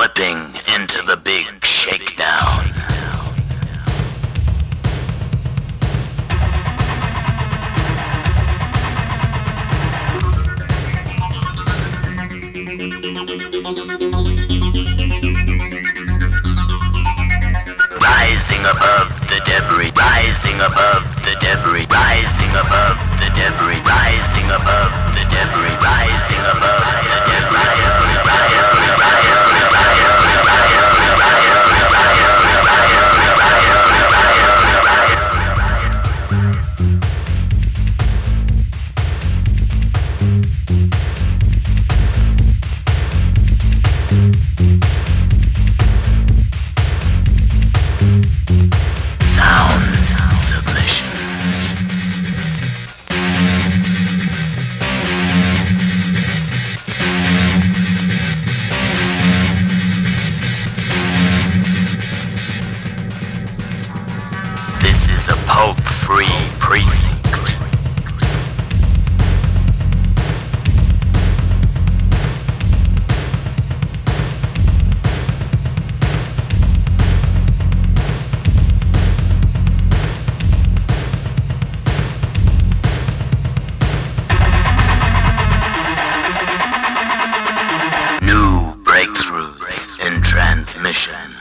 slipping into the big shakedown. Rising above the debris, rising above the debris, rising above the debris, rising above the debris, rising above the a Pope-free precinct. New breakthroughs in transmission.